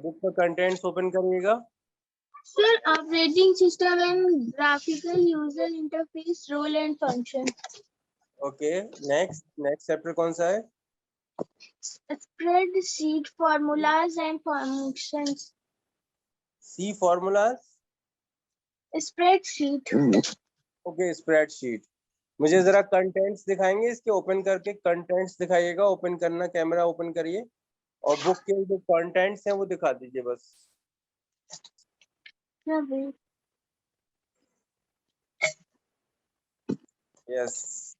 Book का contents open करिएगा। Sir operating system and graphical user interface role and function. Okay, next chapter कौन सा है? Spreadsheet formulas and functions. See formulas. Spreadsheet. Okay, spreadsheet. मुझे जरा contents दिखाएंगे इसके, ओपन करके कंटेंट्स दिखाइएगा। ओपन करना, कैमरा ओपन करिए और बुक के जो कंटेंट्स हैं वो दिखा दीजिए बस। Yes.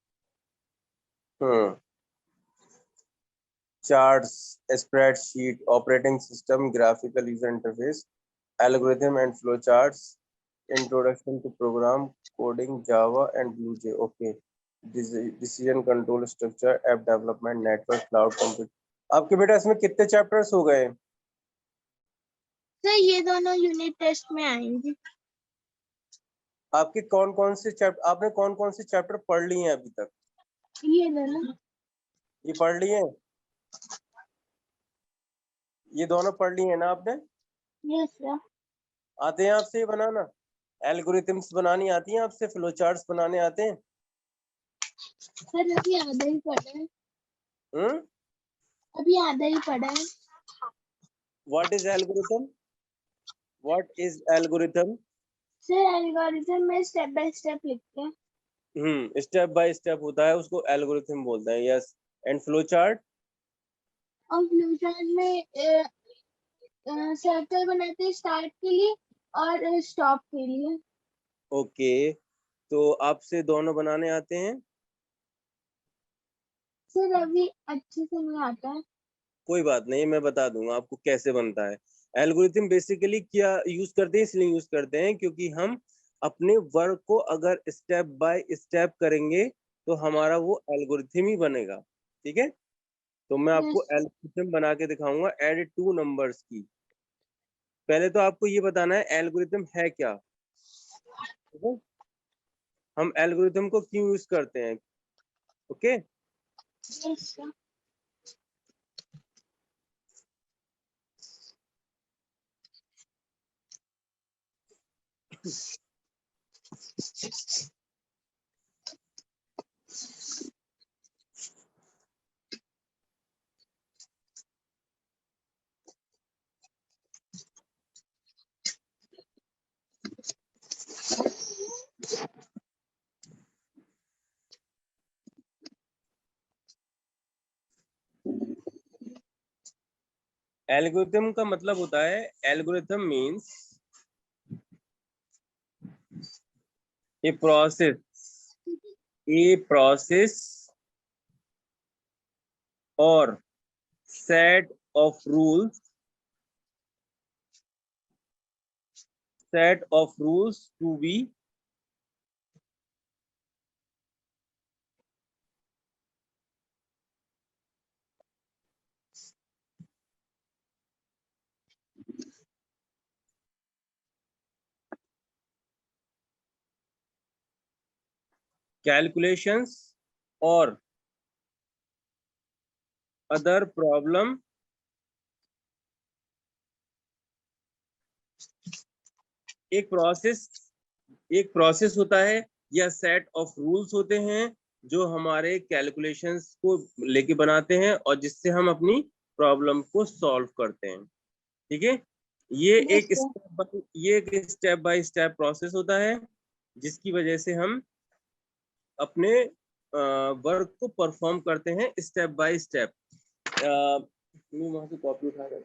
Charts, spreadsheet, operating system, graphical user interface, algorithm and flow charts, introduction to program coding, Java and BlueJ. Okay, decision control structure, app development, network, cloud compute. आपके बेटा इसमें कितने चैप्टर्स हो गए? सर ये दोनों यूनिट टेस्ट में आएंगे। आपके कौन कौन से चैप्टर, आपने कौन कौन से चैप्टर पढ़ लिए हैं अभी तक? ये दोनों। ये पढ़ लिए हैं? ये दोनों पढ़ लिए हैं ना आपने? Yes sir. आते हैं आपसे ये बनाना? एल्गोरिथम्स बनानी आती हैं आपसे? फ्लो चार्ट्स बनाने आते हैं? सर अभी आधा ही पढ़ा है। हम्म। अभी आधा ही पढ़ा है। What is algorithm? What is algorithm? Sir algorithm में स्टेप बाय स्टेप लिखते हैं। स्टेप बाय स्टेप होता है, उसको एल्गोरिथम बोलते हैं। यस। And flow chart? और फ्लो चार्ट में सर्कल बनाते हैं स्टार्ट के लिए और स्टॉप के लिए। ओके, तो आपसे दोनों बनाने आते हैं? सर अभी अच्छे से नहीं आता है। कोई बात नहीं, मैं बता दूंगा आपको कैसे बनता है। एल्गोरिथम बेसिकली क्या यूज करते हैं, इसलिए यूज करते हैं क्योंकि हम अपने वर्क को अगर स्टेप बाय स्टेप करेंगे तो हमारा वो एल्गोरिथम ही बनेगा। ठीक है, तो मैं आपको यस। एल्गोरिथम बना के दिखाऊंगा एड टू नंबर्स की। पहले तो आपको ये बताना है एल्गोरिथम है क्या। ठीक है, हम एल्गोरिथम को क्यों यूज करते हैं। Okay, yes sir. एल्गोरिथम का मतलब होता है, एल्गोरिथम मींस ए प्रोसेस और set of rules to be calculations or other problem। एक प्रोसेस होता है या सेट ऑफ रूल्स होते हैं जो हमारे कैलकुलेशंस को लेके बनाते हैं और जिससे हम अपनी प्रॉब्लम को सॉल्व करते हैं। ठीक है, ये यस एक स्टेप बाय स्टेप प्रोसेस होता है जिसकी वजह से हम अपने वर्क को परफॉर्म करते हैं स्टेप बाय स्टेप। वहां से कॉपी उठा रहे।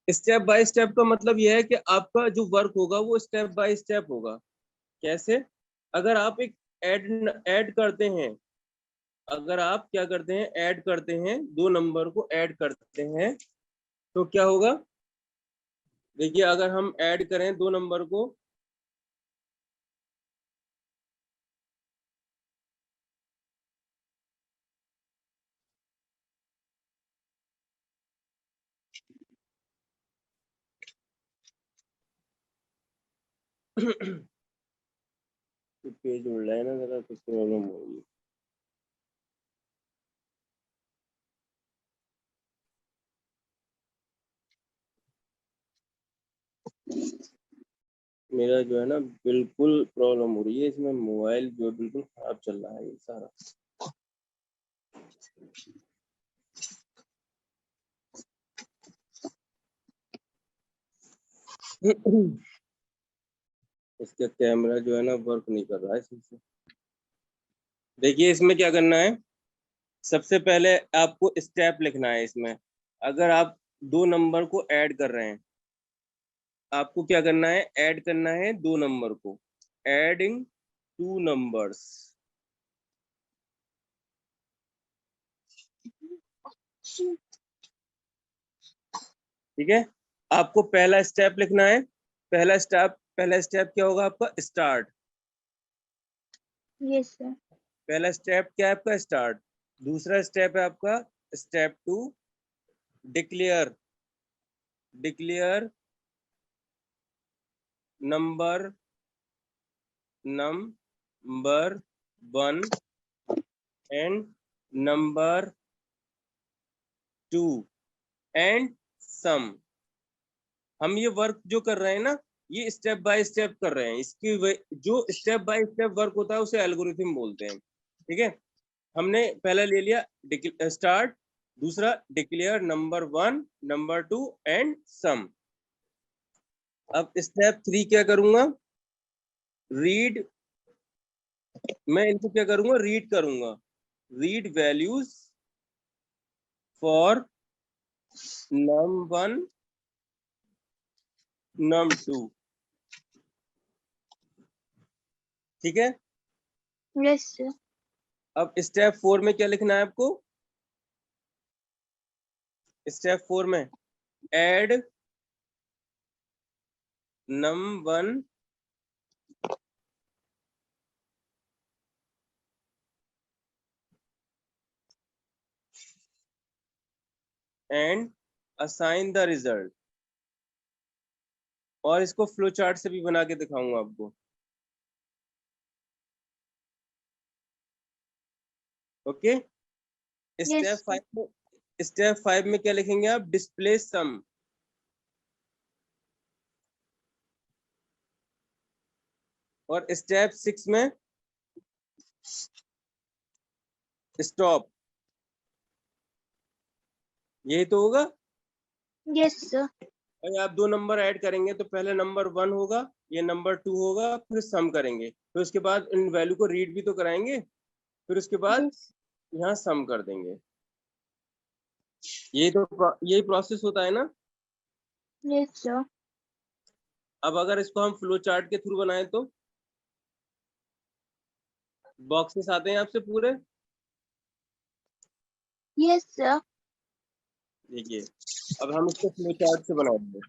स्टेप बाय स्टेप का मतलब यह है कि आपका जो वर्क होगा वो स्टेप बाय स्टेप होगा। कैसे? अगर आप एक ऐड करते हैं, अगर आप क्या करते हैं, ऐड करते हैं, दो नंबर को ऐड करते हैं तो क्या होगा? देखिए, अगर हम ऐड करें दो नंबर को, तो पेज उड़ रहा है ना जरा, तो प्रॉब्लम होगी। मेरा जो है ना बिल्कुल प्रॉब्लम हो रही है इसमें, मोबाइल जो बिल्कुल खराब चल रहा है ये सारा। इसका कैमरा जो है ना वर्क नहीं कर रहा है सही से। देखिए इसमें क्या करना है, सबसे पहले आपको स्टेप लिखना है इसमें। अगर आप दो नंबर को ऐड कर रहे हैं, आपको क्या करना है, ऐड करना है दो नंबर को, एडिंग टू नंबर्स। ठीक है, आपको पहला स्टेप लिखना है। पहला स्टेप क्या होगा आपका, स्टार्ट। Yes sir. पहला स्टेप क्या है आपका, स्टार्ट। दूसरा स्टेप है आपका step two, declare. Declare number number 1 and number 2 and sum. हम ये वर्क जो कर रहे हैं ना, ये स्टेप बाय स्टेप कर रहे हैं। जो स्टेप बाय स्टेप वर्क होता है उसे एल्गोरिथम बोलते हैं। ठीक है, हमने पहला ले लिया स्टार्ट, दूसरा declare number 1 number 2 and sum. अब स्टेप 3 क्या करूंगा, रीड। मैं इनको क्या करूंगा, रीड करूंगा। Read values for num1 num2। ठीक है, यस सर। अब स्टेप 4 में क्या लिखना है आपको, स्टेप 4 में add num1 and assign the result. और इसको फ्लो चार्ट से भी बना के दिखाऊंगा आपको। ओके, यस स्टेप 5 में क्या लिखेंगे आप, डिस्प्ले सम। और स्टेप 6 में स्टॉप। यही तो होगा। Yes sir. अगर आप दो नंबर ऐड करेंगे तो पहले नंबर 1 होगा, ये नंबर 2 होगा, फिर सम करेंगे, फिर उसके बाद इन वैल्यू को रीड भी तो कराएंगे, फिर उसके बाद यस यहाँ सम कर देंगे। यही प्रोसेस होता है ना। Yes sir. अब अगर इसको हम फ्लो चार्ट के थ्रू बनाएं तो बॉक्सेस आते हैं आपसे पूरे। Yes sir. देखिए, अब हम इसको फ्लो चार्ट से बनाएंगे।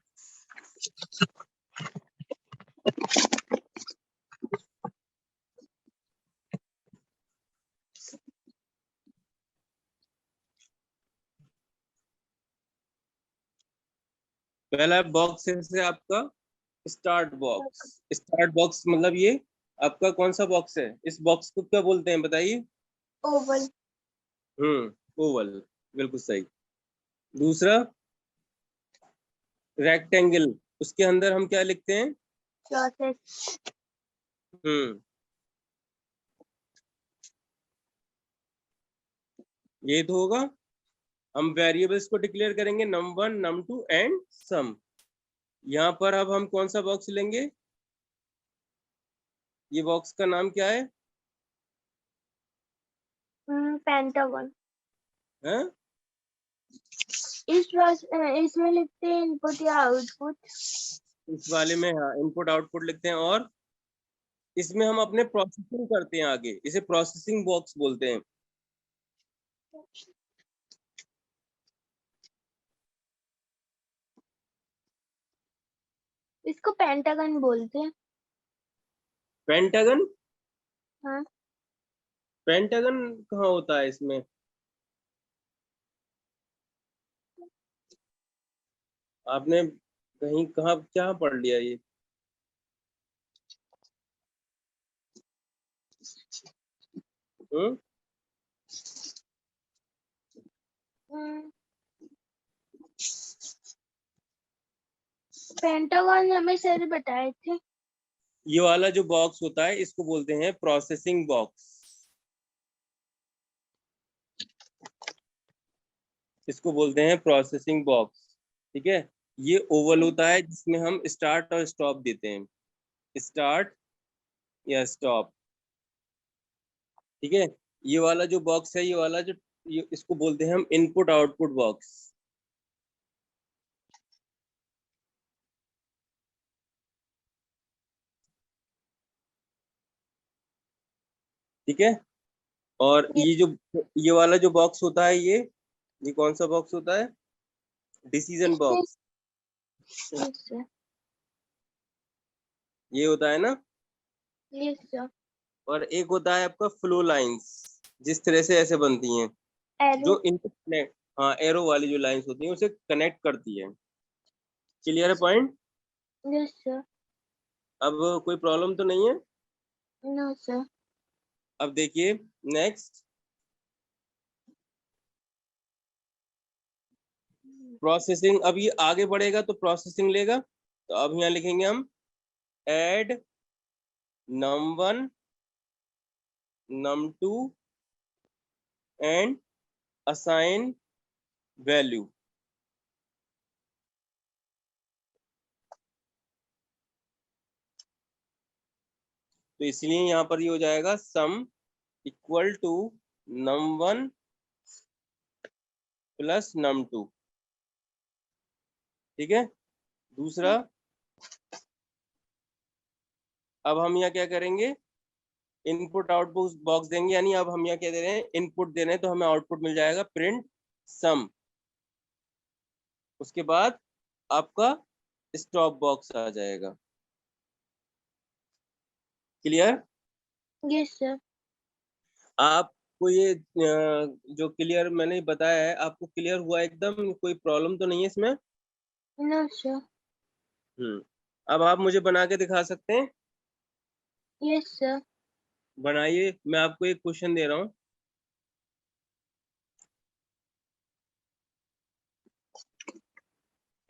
पहला बॉक्स है आपका स्टार्ट बॉक्स। स्टार्ट बॉक्स मतलब ये आपका कौन सा बॉक्स है, इस बॉक्स को क्या बोलते हैं बताइए। ओवल। ओवल, बिल्कुल सही। दूसरा रेक्टेंगल, उसके अंदर हम क्या लिखते हैं, प्रोसेस। हम्म ये तो होगा। हम वेरिएबल्स को डिक्लेयर करेंगे num1 num2 एंड सम। यहाँ पर अब हम कौन सा बॉक्स लेंगे, ये बॉक्स का नाम क्या है, पेंटागन। हैं? इसमें लिखते हैं इनपुट या आउटपुट। इस वाले में हाँ इनपुट आउटपुट लिखते हैं, और इसमें हम अपने प्रोसेसिंग करते हैं आगे, इसे प्रोसेसिंग बॉक्स बोलते हैं। इसको पेंटागन बोलते हैं। पेंटागन, हाँ। पेंटागन कहाँ होता है इसमें, आपने कहीं कहाँ क्या पढ़ लिया ये। हम्म हम्म, पेंटागन हमें सर बताए थे। ये वाला जो बॉक्स होता है इसको बोलते हैं प्रोसेसिंग बॉक्स। इसको बोलते हैं प्रोसेसिंग बॉक्स। ठीक है, ये ओवल होता है जिसमें हम स्टार्ट और स्टॉप देते हैं, स्टार्ट या स्टॉप। ठीक है, ये वाला जो बॉक्स है, ये वाला जो इसको बोलते हैं हम इनपुट आउटपुट बॉक्स। ठीक है, और ये वाला जो बॉक्स होता है, ये कौन सा बॉक्स होता है? Decision box. Yes sir. ये होता है ना। Yes sir. और एक होता है आपका फ्लो लाइंस, जिस तरह से ऐसे बनती हैं, एरो। जो इनपुट कनेक्ट, हाँ, एरो वाली जो लाइंस होती हैं उसे कनेक्ट करती है। क्लियर है पॉइंट? Yes sir. अब कोई प्रॉब्लम तो नहीं है? No sir. अब देखिए नेक्स्ट, प्रोसेसिंग। अब ये आगे बढ़ेगा तो प्रोसेसिंग लेगा, तो अब यहाँ लिखेंगे हम add num1 num2 and assign value. तो इसलिए यहाँ पर ये हो जाएगा sum equal to num1 plus num2। ठीक है, दूसरा, अब हम यहाँ क्या करेंगे, इनपुट आउटपुट बॉक्स देंगे, यानी अब हम यहाँ क्या दे रहे हैं, इनपुट दे रहे हैं, तो हमें आउटपुट मिल जाएगा प्रिंट सम। उसके बाद आपका स्टॉप बॉक्स आ जाएगा। क्लियर? Yes sir. आपको ये जो क्लियर मैंने बताया है, आपको क्लियर हुआ एकदम? कोई प्रॉब्लम तो नहीं है इसमें? No sir. अब आप मुझे बना के दिखा सकते हैं? Yes sir. बनाइए, मैं आपको एक क्वेश्चन दे रहा हूँ।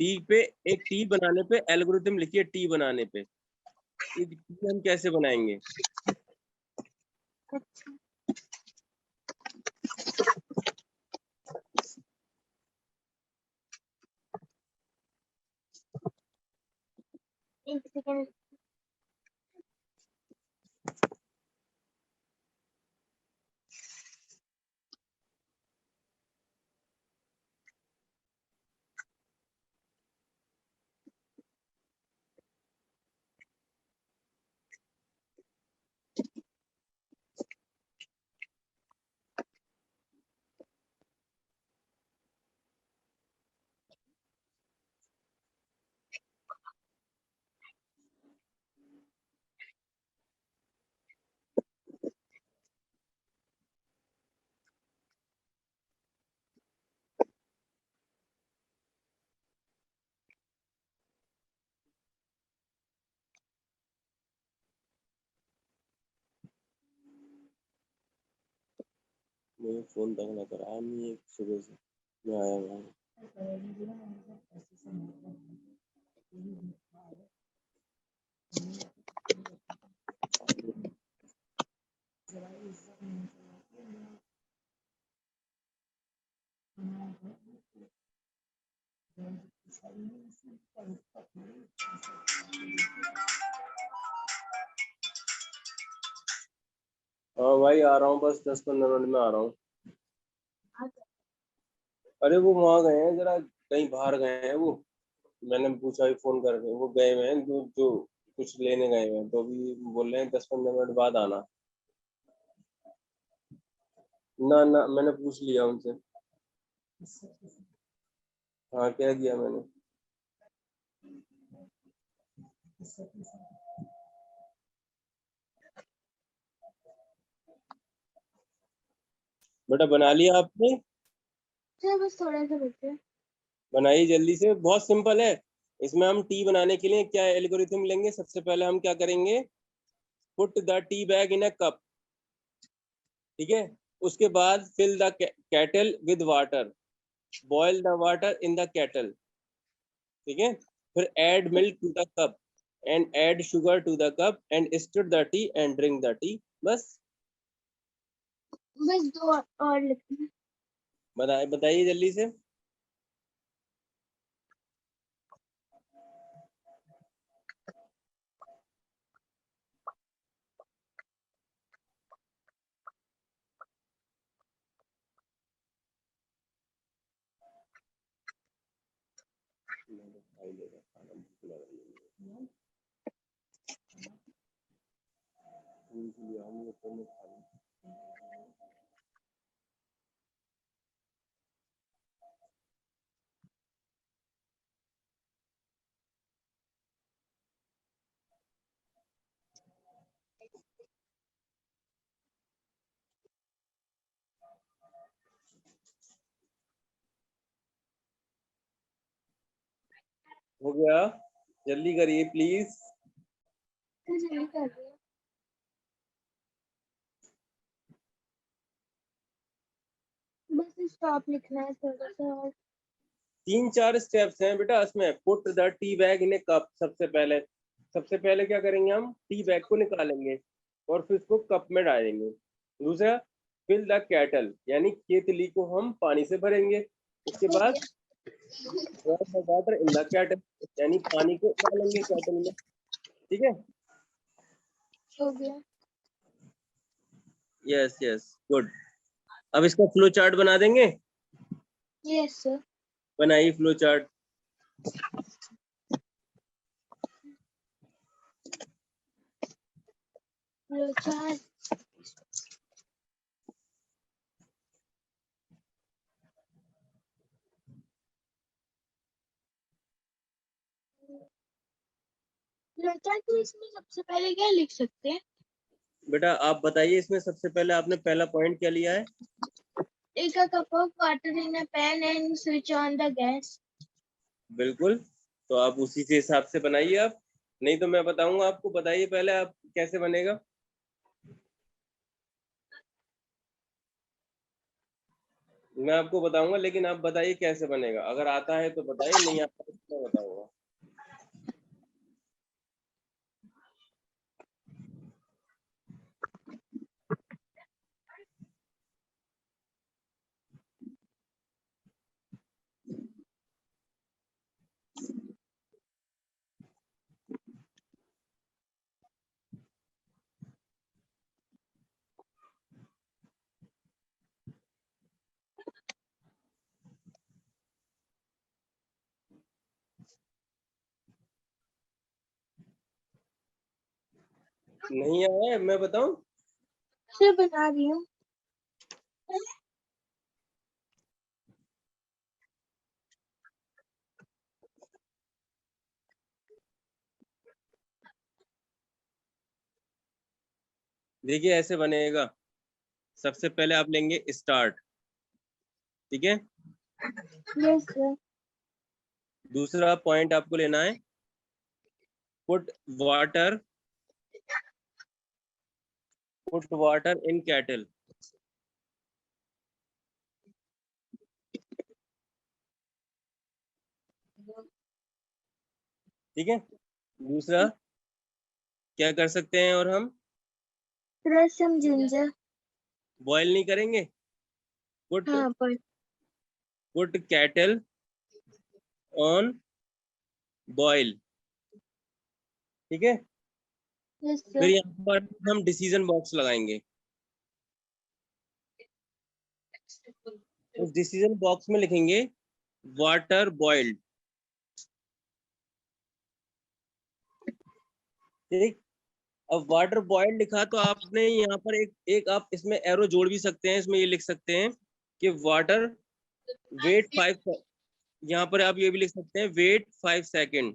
टी पे, एक टी बनाने पे एल्गोरिथम लिखिए, टी बनाने पे ये हम कैसे बनाएंगे? अच्छा, एक सेकेंड। मुझे फोन तक ना करा नहीं, एक सुबह से मैं आया हुआ हूँ। हाँ भाई, आ रहा हूँ, बस 10-15 मिनट में आ रहा हूँ। अरे वो वहाँ गए हैं, जरा कहीं बाहर गए हैं वो। मैंने पूछा भी फोन करके, वो गए हुए हैं, जो जो कुछ लेने गए हुए हैं, तो अभी बोल रहे हैं 10-15 मिनट बाद आना। ना ना, मैंने पूछ लिया उनसे। हाँ, कह दिया मैंने। बेटा बना लिया आपने? सर बस थोड़ा सा बचे। बनाइए जल्दी से, बहुत सिंपल है। इसमें हम टी बनाने के लिए क्या एल्गोरिथम लेंगे? सबसे पहले हम क्या करेंगे, put the tea bag in a cup. ठीक है, उसके बाद fill the kettle with water, boil the water in the kettle. ठीक है, फिर add milk to the cup and add sugar to the cup and stir the tea and drink the tea. बस बस दो और लिखना है। बताइए जल्दी से। हो गया, जल्दी करिए प्लीज। जल्दी कर रही हूँ। बस स्टॉप लिखना है थोड़ा सा और। 3-4 स्टेप्स हैं बेटा इसमें। Put the tea bag in A cup, सबसे पहले क्या करेंगे, हम टी बैग को निकालेंगे और फिर उसको कप में डालेंगे। दूसरा, फिल द कैटल यानी केतली को हम पानी से भरेंगे। उसके हो बाद गया, वाटर इन द कैटल यानी पानी को डालेंगे कैटल में। ठीक है, हो गया। Yes yes good. अब इसका फ्लो चार्ट बना देंगे। Yes sir. बनाइए फ्लो चार्ट। चार तो इसमें सबसे पहले क्या लिख सकते हैं? बेटा आप बताइए, इसमें सबसे पहले आपने पहला पॉइंट क्या लिया है? Take a cup of water in a pan and switch on the gas. बिल्कुल, तो आप उसी के हिसाब से बनाइए। आप नहीं तो मैं बताऊंगा आपको। बताइए पहले आप कैसे बनेगा। मैं आपको बताऊंगा, लेकिन आप बताइए कैसे बनेगा। अगर आता है तो बताइए, नहीं आता है तो मैं बताऊंगा। नहीं आया है, मैं बताऊं? सर बना रही हूँ। देखिए ऐसे बनेगा। सबसे पहले आप लेंगे स्टार्ट, ठीक है। Yes sir. दूसरा पॉइंट आपको लेना है, पुट वाटर इन कैटल। ठीक है। दूसरा क्या कर सकते हैं और हम Press some ginger. बॉयल नहीं करेंगे। पुट हाँ पर कैटल ऑन बॉयल, ठीक है। यस फिर सर। यहाँ पर हम डिसीजन बॉक्स लगाएंगे। उस डिसीजन बॉक्स में लिखेंगे वाटर बॉइल्ड, ठीक। अब वाटर बॉइल्ड लिखा तो आपने यहाँ पर एक आप इसमें एरो जोड़ भी सकते हैं। इसमें ये लिख सकते हैं कि वाटर वेट 5, यहाँ पर आप ये भी लिख सकते हैं वेट 5 सेकेंड,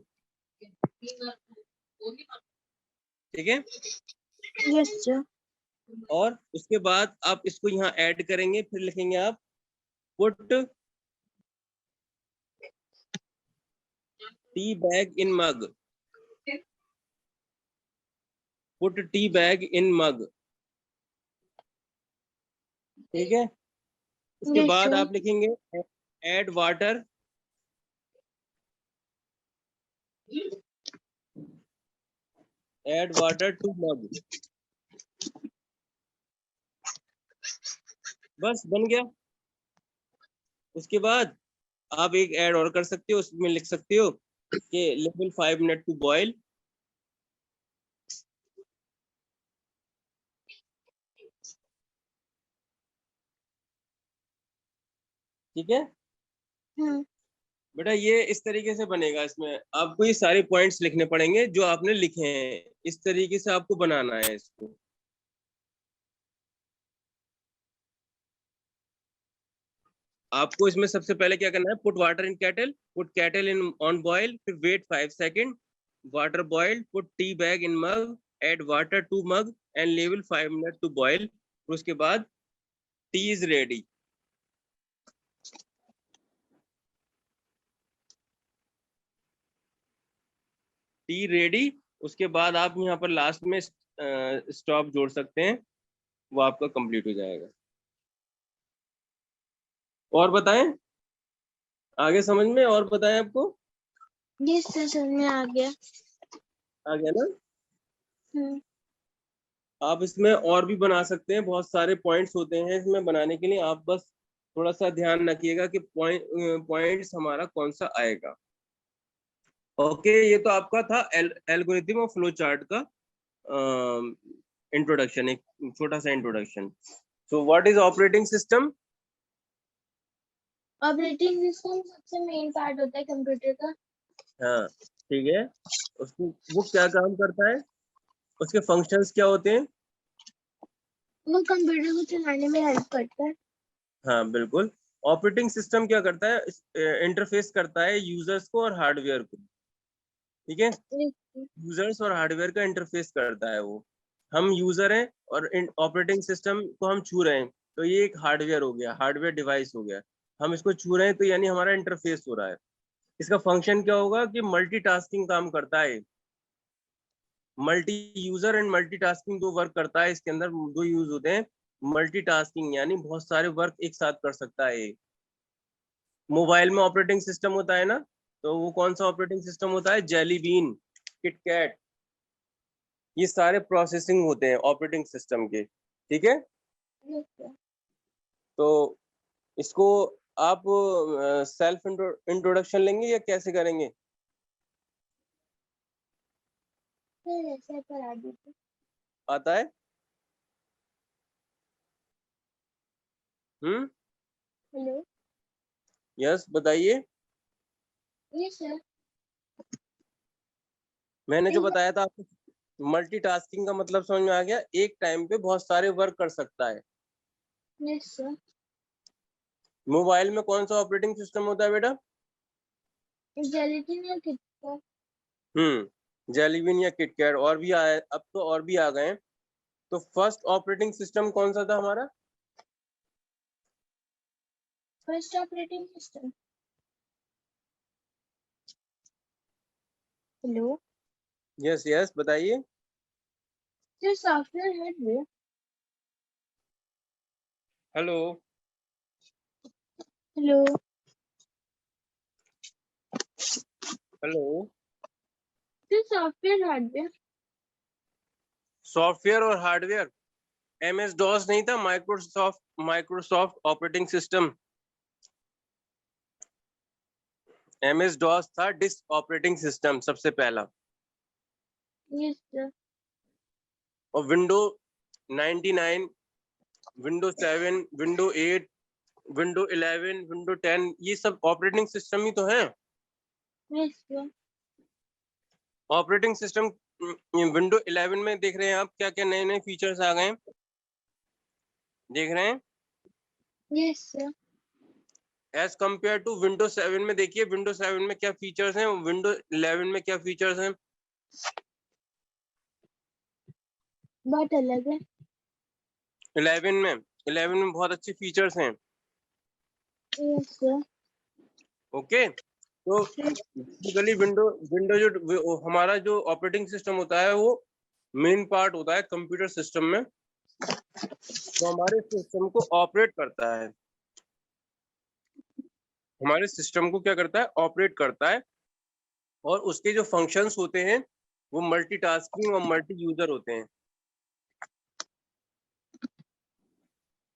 ठीक है। Yes sir. और उसके बाद आप इसको यहाँ ऐड करेंगे। फिर लिखेंगे आप put tea bag in mug, put tea bag in mug, ठीक है। उसके यस बाद सर। आप लिखेंगे add water add water to mug, बस बन गया। उसके बाद आप एक ऐड और कर सकते हो, उसमें लिख सकते हो कि लेवल 5 मिनट टू बॉयल। ठीक है बेटा, ये इस तरीके से बनेगा। इसमें आपको ये सारे पॉइंट्स लिखने पड़ेंगे जो आपने लिखे हैं, इस तरीके से आपको बनाना है इसको। आपको इसमें सबसे पहले क्या करना है, put water in kettle, put kettle in on boil, फिर wait 5 second, water boiled, put tea bag in mug, add water to mug and level 5 minute to boil. उसके बाद tea is ready. Tea ready. उसके बाद आप यहाँ पर last में stop जोड़ सकते हैं, वो आपका कंप्लीट हो जाएगा। और बताएं, आगे समझ में और बताएं आपको? जी सर, समझ में आ गया। आ गया ना? आप इसमें और भी बना सकते हैं, बहुत सारे पॉइंट्स होते हैं इसमें बनाने के लिए। आप बस थोड़ा सा ध्यान रखिएगा कि पॉइंट्स हमारा कौन सा आएगा। ओके, ये तो आपका था एल्गोरिथम और फ्लो चार्ट का इंट्रोडक्शन, एक छोटा सा introduction. So what is operating system? Operating system सबसे मेन पार्ट होता है कंप्यूटर का। हाँ ठीक है, उसको वो क्या काम करता है, उसके फंक्शंस क्या होते हैं? वो कंप्यूटर को चलाने में हेल्प करता है। हाँ बिल्कुल। ऑपरेटिंग सिस्टम क्या करता है, इंटरफेस करता है यूजर्स को और हार्डवेयर को। ठीक है, यूजर्स और हार्डवेयर का इंटरफेस करता है वो। हम यूजर हैं और ऑपरेटिंग सिस्टम को हम छू रहे हैं, तो ये एक हार्डवेयर हो गया, हार्डवेयर डिवाइस हो गया। हम इसको छू रहे हैं तो यानी हमारा इंटरफेस हो रहा है। इसका फंक्शन क्या होगा कि मल्टीटास्किंग काम करता है, मल्टी यूजर एंड मल्टीटास्किंग दो वर्क करता है। इसके अंदर दो यूज होते हैं, मल्टीटास्किंग यानी बहुत सारे वर्क एक साथ कर सकता है। मोबाइल में ऑपरेटिंग सिस्टम होता है ना, तो वो कौन सा ऑपरेटिंग सिस्टम होता है? जेली बीन, किटकैट, ये सारे प्रोसेसिंग होते हैं ऑपरेटिंग सिस्टम के। ठीक है, तो इसको आप सेल्फ इंट्रोडक्शन लेंगे या कैसे करेंगे? आता है? हेलो। यस बताइए। Yes sir. मैंने जो बताया था आपको, मल्टीटास्किंग का मतलब समझ में आ गया? एक टाइम पे बहुत सारे वर्क कर सकता है। Yes sir. मोबाइल में कौन सा ऑपरेटिंग सिस्टम होता है बेटा? जेलेटिन या किटकैट। जेलीबिन या किटकैट, और भी आए अब तो, और भी आ गए हैं। तो फर्स्ट ऑपरेटिंग सिस्टम कौन सा था हमारा? First operating system. Hello. Yes yes बताइए। Sir software hardware. Hello hello. Hello. Sir software hardware. Software और हार्डवेयर, MS डॉस नहीं था, Microsoft operating system. MS DOS था डिस्क ऑपरेटिंग सिस्टम सबसे पहला। Yes sir. और window 99, window 7, window 8, window 11, window 10, ये सब ऑपरेटिंग सिस्टम ही तो हैं। Yes sir. Operating system window 11 में देख रहे हैं आप क्या क्या नए नए फीचर्स आ गए हैं, देख रहे हैं? Yes sir. As compare to window 7 में देखिए, विंडो 7 में क्या फीचर्स हैं, विंडो 11 में क्या फीचर्स हैं? बहुत अलग है। 11 में बहुत अच्छे फीचर्स हैं। Yes sir. ओके, तो बेसिकली विंडो विंडो जो हमारा जो ऑपरेटिंग सिस्टम होता है, वो मेन पार्ट होता है कंप्यूटर सिस्टम में, तो हमारे सिस्टम को ऑपरेट करता है, हमारे सिस्टम को क्या करता है? ऑपरेट करता है। और उसके जो फंक्शंस होते हैं वो मल्टीटास्किंग और मल्टी यूजर होते हैं।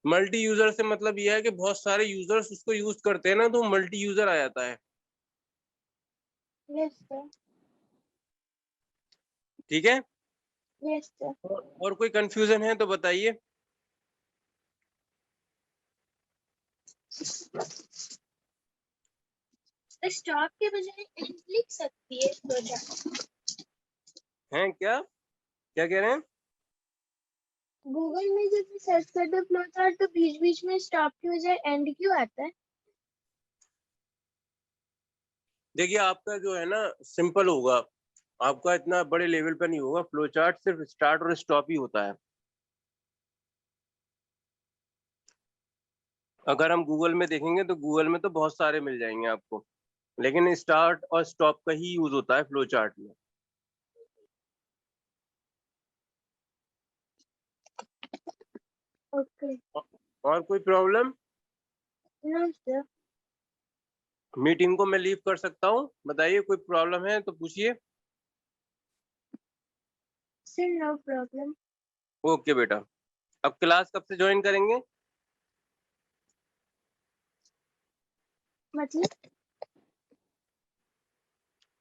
मल्टी यूजर से मतलब यह है कि बहुत सारे यूजर्स उसको यूज करते हैं ना, तो मल्टी यूजर आ जाता है। Yes sir. ठीक है। Yes sir. और कोई कंफ्यूजन है तो बताइए। स्टॉप के बजाय एंड लिख सकती है फ्लोचार्ट। हैं क्या क्या कह रहे हैं? गूगल में जब सर्च करते फ्लोचार्ट तो बीच बीच में स्टॉप के बजाय एंड क्यों आता है? देखिए आपका जो है ना सिंपल होगा, आपका इतना बड़े लेवल पर नहीं होगा। फ्लो चार्ट सिर्फ स्टार्ट और स्टॉप ही होता है। अगर हम गूगल में देखेंगे तो गूगल में तो बहुत सारे मिल जाएंगे आपको, लेकिन स्टार्ट और स्टॉप का ही यूज होता है फ्लो चार्ट में। ओके। और कोई प्रॉब्लम? No sir. मीटिंग को मैं लीव कर सकता हूँ? बताइए, कोई प्रॉब्लम है तो पूछिए। Sir no problem. ओके बेटा। अब क्लास कब से ज्वाइन करेंगे?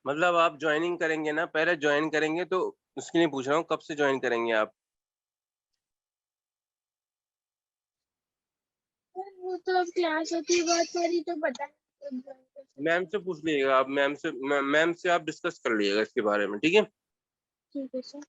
मतलब आप ज्वाइनिंग करेंगे ना, पहले ज्वाइन करेंगे तो उसके लिए पूछ रहा हूँ कब से ज्वाइन करेंगे आप? वो तो अब क्लास होती है बहुत सारी तो पता नहीं। मैम से पूछ लीजिएगा आप, मैम से आप डिस्कस कर लीजिएगा इसके बारे में, ठीक है? ठीक है सर।